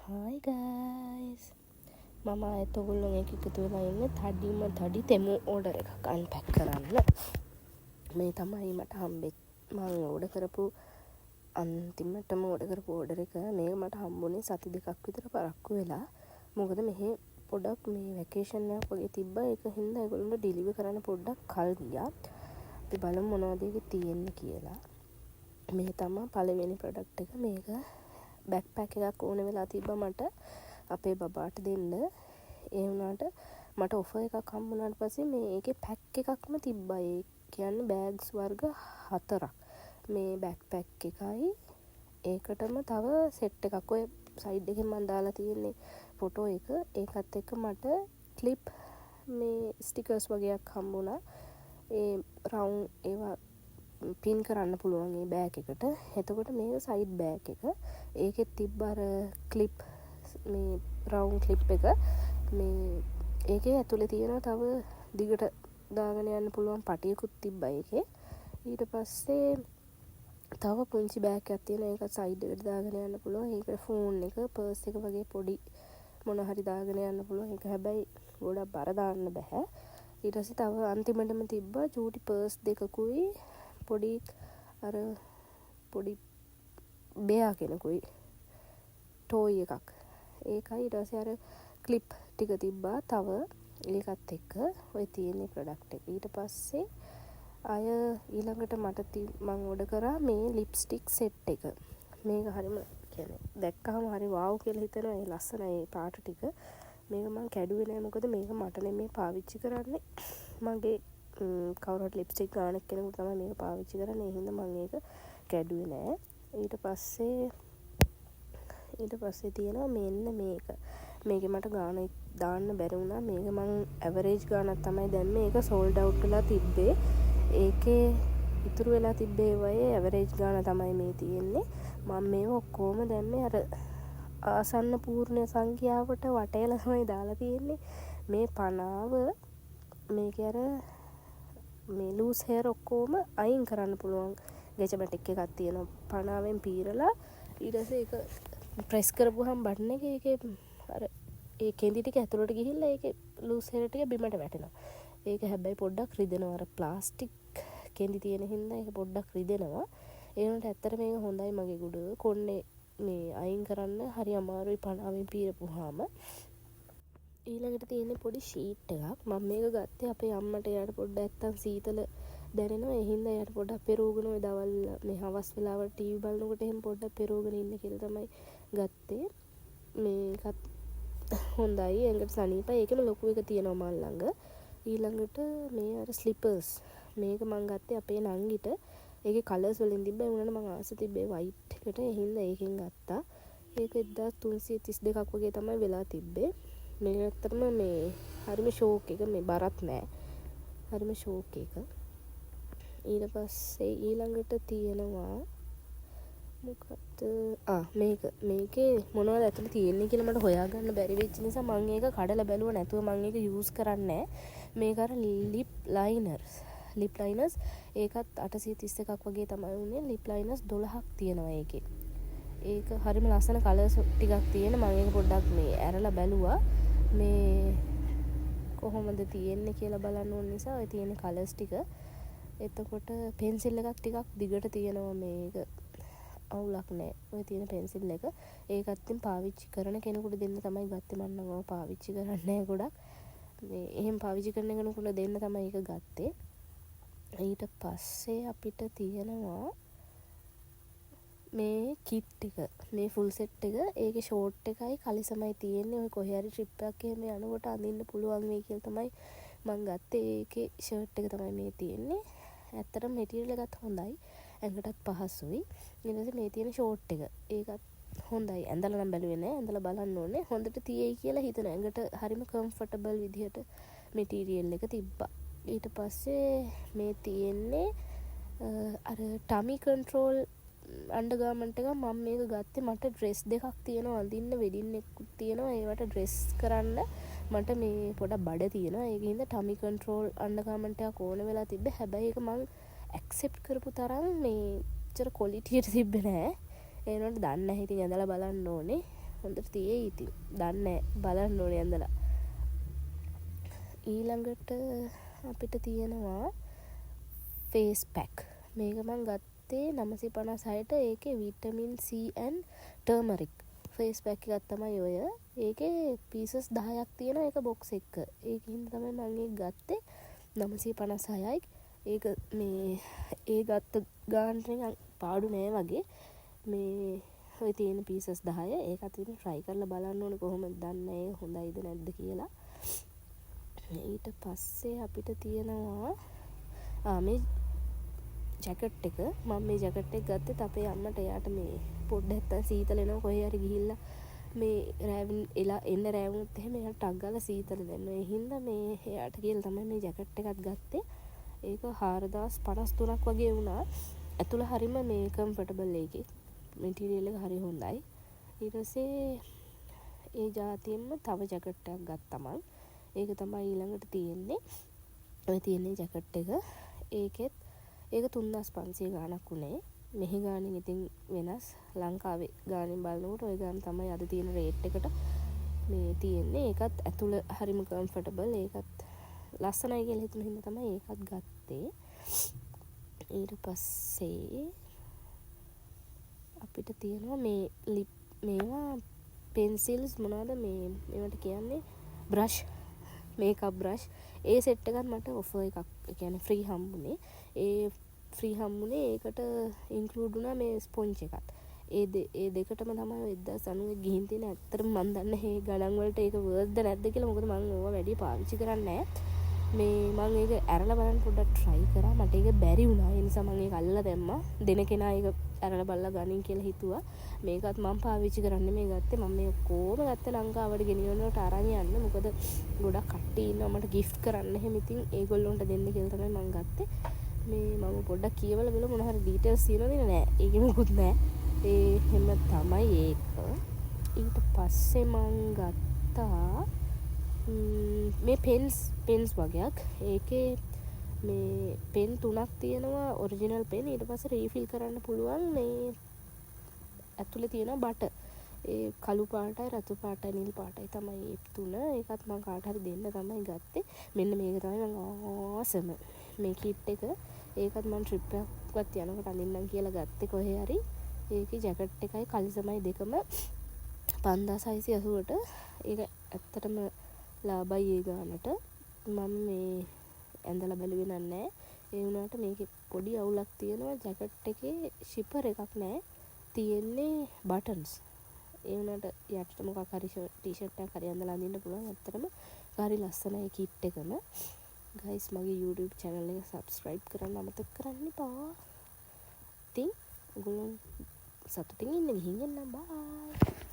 Hi guys. මම ආයෙත් ඔයගොල්ලෝ එක එකතු වෙලා ඉන්නේ තඩි තෙමු ඕඩර් එකක් අන්පැක් කරන්න. මේ තමයි මට මම ඕඩර් කරපු අන්තිමටම ඕඩර් කරපු ඕඩර් එක. මේක මට හම්බුනේ සති දෙකක් විතර පරක්කු වෙලා. මොකද මෙහි පොඩක් මේ වැකේෂන් එකක් වගේ තිබ්බා. ඒක හින්දා ඒගොල්ලන්ට ඩෙලිවර් කරන්න පොඩ්ඩක් කල් ගියා. අපි බලමු මොනවද ඒකේ තියෙන්නේ කියලා. මේ තමයි පළවෙනි ප්‍රොඩක්ට් එක. මේක බැක්පැක් එකක් ඕන වෙලා තිබ්බා මට අපේ බබාට දෙන්න. ඒ වුණාට මට ඔෆර් එකක් හම්බුනාට පස්සේ මේකේ පැක් එකක්ම තිබ්බා. ඒ කියන්නේ බෑග්ස් වර්ග 4ක්. මේ බැක්පැක් එකයි ඒකටම තව සෙට් එකක් ඔය සයිඩ් එකෙන් මම දාලා තියෙන්නේ ෆොටෝ එක. ඒකත් එක්ක මට ක්ලිප් මේ ස්ටිකර්ස් වගේක් හම්බුණා. ඒ රවුන්ඩ් ඒවා පින් කරන්න පුළුවන් මේ බෑග් එකට. එතකොට මේක සයිඩ් බෑග් එක. ඒකෙත් තිබ්බ අර ක්ලිප් මේ රවුන්ඩ් ක්ලිප් එක. මේ ඒකේ ඇතුලේ තියෙනවා තව දිගට දාගෙන යන්න පුළුවන් පටියකුත් තිබ්බා ඒකේ. ඊට පස්සේ තව පුංචි බෑග් එකක් තියෙනවා. ඒක සයිඩ් එකට දාගෙන යන්න පුළුවන්. ඒකට ෆෝන් එක, පර්ස් එක වගේ පොඩි මොන හරි දාගෙන යන්න පුළුවන්. ඒක හැබැයි ගොඩක් බර දාන්න බෑ. ඊට පස්සේ තව අන්තිමටම තිබ්බා චූටි පර්ස් දෙකකුයි පොඩි අර පොඩි බෙයා කෙනෙකුයි ටෝයි එකක්. ඒකයි ඊට පස්සේ අර ක්ලිප් ටික තිබ්බා තව ඒකත් එක්ක ඔය තියෙන ප්‍රොඩක්ට් එක. ඊට පස්සේ අය ඊළඟට මම ඕඩර් කරා මේ ලිප්ස්ටික් සෙට් එක. මේක හරිම කියන්නේ දැක්කහම හරි වාව් කියලා හිතෙනවා. ඒ ලස්සනයි ඒ පාට ටික. මේක මම කැඩුවේ නෑ මොකද මේක මට නෙමෙයි පාවිච්චි කරන්නේ. මගේ කවුරුහරි ලිප්ස්ටික් ගාන කෙනෙකුට තමයි මේක පාවිච්චි කරන්නේ. ඒ හින්දා මම ඒක කැඩුවේ නෑ. ඊට පස්සේ තියෙනවා මෙන්න මේක. මේකේ මට ගාන දාන්න බැරි වුණා. මේක මං ඇවරේජ් ගානක් තමයි දැම්මේ. ඒක සෝල්ඩ් අවුට් වෙලා තිබ්බේ. ඒකේ ඉතුරු වෙලා තිබ්බේ වයේ ඇවරේජ් ගාන තමයි මේ තියෙන්නේ. මම මේව ඔක්කොම දැම්මේ අර ආසන්න පූර්ණ සංඛ්‍යාවට වටේලා තමයි දාලා තියෙන්නේ. මේ 50ව මේකේ අර මේ ලූස් හෙයර් ඔක්කොම අයින් කරන්න පුළුවන් ගැජමැටික් එකක් තියෙනවා. 50වෙන් පීරලා ඊට පස්සේ ඒක ප්‍රෙස් කරපුවාම බටන් එකේ අර ඒ කෙඳි ටික ඇතුළට ගිහිල්ලා ඒකේ ලූස් හෙයර් ටික බිමට වැටෙනවා. ඒක හැබැයි පොඩ්ඩක් රිදෙනවා. අර ප්ලාස්ටික් කෙඳි තියෙන හින්දා ඒක පොඩ්ඩක් රිදෙනවා. ඒ වුණාට ඇත්තට මේක හොඳයි මගේ ගුඩ. කොන්නේ මේ අයින් කරන්න හරි අමාරුයි 50වෙන් පීරපුවාම. ඊළඟට තියෙන්නේ පොඩි ෂීට් එකක්. මම මේක ගත්තේ අපේ අම්මට එයාට පොඩ්ඩක් නැත්තම් සීතල දැනෙනවා. ඒ හින්දා එයාට පොඩ්ඩක් පෙරෝගෙන ඔය දවල් මේ හවස් වෙලාවට ටීවී බලනකොට එහෙම පොඩ්ඩක් පෙරෝගෙන ඉන්න කියලා තමයි ගත්තේ. මේකත් හොඳයි. ඒකට සනීපයි. ඒකෙම ලොකු එක තියෙනවා මල් ළඟ. ඊළඟට මේ අර ස්ලිපර්ස්. මේක මම ගත්තේ අපේ නංගිට. ඒකේ කලර්ස් වලින් තිබ්බා. ඒ වුණාට මම ආස තිබ්බේ වයිට් එකට. ඒ හින්දා ඒකෙන් ගත්තා. ඒක 1332ක් වගේ තමයි වෙලා තිබ්බේ. මේක ඇත්තටම මේ හරිම ෂෝක් එක. මේ බරත් නෑ. හරිම ෂෝක් එක. ඊට පස්සේ ඊළඟට තියෙනවා මොකක්ද මේකේ මොනවද ඇතුලේ තියෙන්නේ කියලා මට හොයාගන්න බැරි වෙච්ච නිසා මම ඒක කඩලා බැලුවා නැතුව මම ඒක යූස් කරන්නේ නැහැ. මේක අර ලිප් ලයිනර්ස් ඒකත් 831ක් වගේ තමයි උනේ. ලිප් ලයිනර්ස් 12ක් තියෙනවා ඒකේ. ඒක හරිම ලස්සන කලර්ස් ටිකක් තියෙන. මම ඒක පොඩ්ඩක් මේ ඇරලා බැලුවා මේ කොහොමද තියෙන්නේ කියලා බලන්න ඕන නිසා ඔය තියෙන කලර්ස් ටික. එතකොට පෙන්සිල් එකක් ටිකක් දිගට තියෙනවා. මේක අවුලක් නෑ. ඔය තියෙන පෙන්සිල් එක ඒකත් ඉතින් පාවිච්චි කරන කෙනෙකුට දෙන්න තමයි ගත්තේ. මම නම් ඔය පාවිච්චි කරන්නේ නෑ ගොඩක්. මේ එහෙම පාවිච්චි කරන කෙනෙකුට දෙන්න තමයි ඒක ගත්තේ. ඊට පස්සේ අපිට තියෙනවා මේ කිට් එක. මේ ෆුල් සෙට් එක. ඒකේ ෂෝට් එකයි කලිසමයි තියෙන්නේ. ඔය කොහේ හරි ට්‍රිප් එකක් එහෙම යනකොට අඳින්න පුළුවන් වෙයි කියලා තමයි මම ගත්තේ. ඒකේ ෂර්ට් එක තමයි මේ තියෙන්නේ. ඇත්තටම මෙටීරියල් එකත් හොඳයි. ඇඟටත් පහසුයි. ඊට පස්සේ මේ තියෙන ෂෝට් එක. ඒකත් හොඳයි. ඇඳලා නම් බැලුවේ නෑ. ඇඳලා බලන්න ඕනේ. හොඳට තියෙයි කියලා හිතන. ඇඟට හරිම කම්ෆර්ටබල් විදිහට මෙටීරියල් එක තිබ්බා. ඊට පස්සේ මේ තියෙන්නේ අර ටමි කන්ට්‍රෝල් අන්ඩර්ගාමන්ට් එක. මම මේක ගත්තේ මට ඩ්‍රෙස් දෙකක් තියෙනවා අඳින්න. වෙඩින් එකකුත් තියෙනවා. ඒවට ඩ්‍රෙස් කරන්න මට මේ පොඩක් බඩ තියෙනවා. ඒක හින්දා ටමි කන්ට්‍රෝල් අන්ඩර්ගාමන්ට් එකක් ඕන වෙලා තිබ්බේ. හැබැයි ඒක මම ඇක්සෙප්ට් කරපු තරම් මේ චර කොලිටියට තිබ්බේ නෑ. ඒ වුණාට දන්නේ නැහැ. ඉතින් ඇඳලා බලන්න ඕනේ. හොඳට තියෙයි ඉතින්. දන්නේ බලන්න ඕනේ ඇඳලා. ඊළඟට අපිට තියෙනවා ෆේස් පැක්. මේක මං ගත්තේ 956ට. ඒකේ vitamin C and turmeric face pack එකක් තමයි ඔය. ඒකේ පීසස් 10ක් තියෙන එක බොක්ස් එක. ඒකින් තමයි මම ඒක ගත්තේ 956යි. ඒක මේ ඒ ගත්ත ගානට පාඩු නෑ වගේ. මේ ඔය තියෙන පීසස් 10 ඒකත් ඉතින් try කරලා බලන්න ඕනේ කොහොමද දන්නේ හොඳයිද නැද්ද කියලා. ඊට පස්සේ අපිට තියෙනවා මේ ජැකට් එක. මම මේ ජැකට් එක ගත්තේ අපේ අම්මට. එයාට මේ පොඩ්ඩක් නැත්තම් සීතල එනවා කොහේ හරි ගිහිල්ලා මේ රෑවින් එලා එන්න රෑවුනොත් එහෙම එයාට ටක් ගාලා සීතල දැනෙනවා. ඒ හින්දා මේ එයාට කියලා තමයි මේ ජැකට් එකක් ගත්තේ. ඒක 4053ක් වගේ වුණා. ඇතුළ හරිම මේ කම්ෆර්ටබල් එකේ. මැටීරියල් එක හරි හොඳයි. ඊට පස්සේ ඒ જાතියෙන්ම තව ජැකට් එකක් ගත්තා මං. ඒක තමයි ඊළඟට තියෙන්නේ. ඔය තියෙන්නේ ජැකට් එක. ඒකෙත් ඒක 3500 ගාණක් උනේ. මෙහි ගාණෙන් ඉතින් වෙනස්. ලංකාවේ ගාණෙන් බලනකොට ওই ගාණ තමයි අද තියෙන රේට් එකට මේ තියෙන්නේ. ඒකත් ඇතුළ හරිම කම්ෆර්ටබල්. ඒකත් ලස්සනයි කියලා හිතුන හින්දා තමයි ඒකත් ගත්තේ. ඊට පස්සේ අපිට තියෙනවා මේ ලිප් මේවා පෙන්සිල්ස් මොනවද මේවට කියන්නේ බ්‍රෂ් මේකප් බ්‍රෂ්. ඒ සෙට් එකත් මට ඔෆර් එකක් කියන්නේ ෆ්‍රී හම්බුනේ. ඒ ෆ්‍රී හම්බුනේ ඒකට ඉන්ක්ලූඩ් වුණා මේ ස්පොන්ජ් එකත්. ඒ දෙකටම තමයි 1990 ගිහින් තියෙන. ඇත්තටම මම දන්නේ මේ ගණන් වලට ඒක වර්ත්ද නැද්ද කියලා. මොකද මම ඕවා වැඩි පාවිච්චි කරන්නේ නැහැ. මේ මම ඒක ඇරලා බලන්න පොඩ්ඩක් try කරා. මට ඒක බැරි වුණා. ඒ නිසා මම ඒක අල්ලලා දැම්මා. දෙන කෙනා ඒක ඇරලා බලලා ගනින් කියලා හිතුවා. මේකත් මම පාවිච්චි කරන්නේ මේ ගත්තේ. මම මේ කොහොම ගත්තේ ලංකාවට ගෙනියනකොට අරන් යන්න. මොකද ගොඩක් කට්ටිය ඉන්නවා මට gift කරන්න. එහෙම ඉතින් ඒගොල්ලොන්ට දෙන්න කියලා තමයි මම ගත්තේ. මේ මම පොඩ්ඩක් කියවලා බලමු මොන හරි details තියෙනවද නෑ. ඒකෙ මොකුත් නෑ. එහෙම තමයි ඒක. ඊට පස්සේ මං ගත්තා මේ පෙන්ස් වගේක්. ඒකේ මේ පෙන් 3ක් තියෙනවා ඔරිජිනල් පෙන්. ඊට පස්සේ රීෆිල් කරන්න පුළුවන්. මේ ඇතුලේ තියෙන බට ඒ කළු පාටයි රතු පාටයි නිල් පාටයි තමයි ඒ තුන. ඒකත් මම කාට හරි දෙන්න තමයි ගත්තේ. මෙන්න මේක තමයි මම ආසම මේ කිට් එක. ඒකත් මම ට්‍රිප් එකක්වත් යනකොට අඳින්නම් කියලා ගත්තේ කොහේ හරි. ඒකේ ජැකට් එකයි කලිසමයි දෙකම 5680ට. ඒක ඇත්තටම ලාභයි ඒ ගානට. මම මේ ඇඳලා බැලුවේ නැහැ. ඒ වුණාට මේකේ පොඩි අවුලක් තියෙනවා. ජැකට් එකේ ෂිපර් එකක් නැහැ. තියෙන්නේ බටන්ස්. ඒ වුණාට යටට මොකක් හරි ටී-ෂර්ට් එකක් හරි ඇඳලා අඳින්න පුළුවන්. ඇත්තටම හරි ලස්සනයි කිට් එකම. ගයිස් මගේ YouTube channel එක subscribe කරන්න අමතක කරන්න එපා. ඉතින් ඔයගොල්ලෝ සතුටින් ඉන්න ගිහින් එන්න බයි.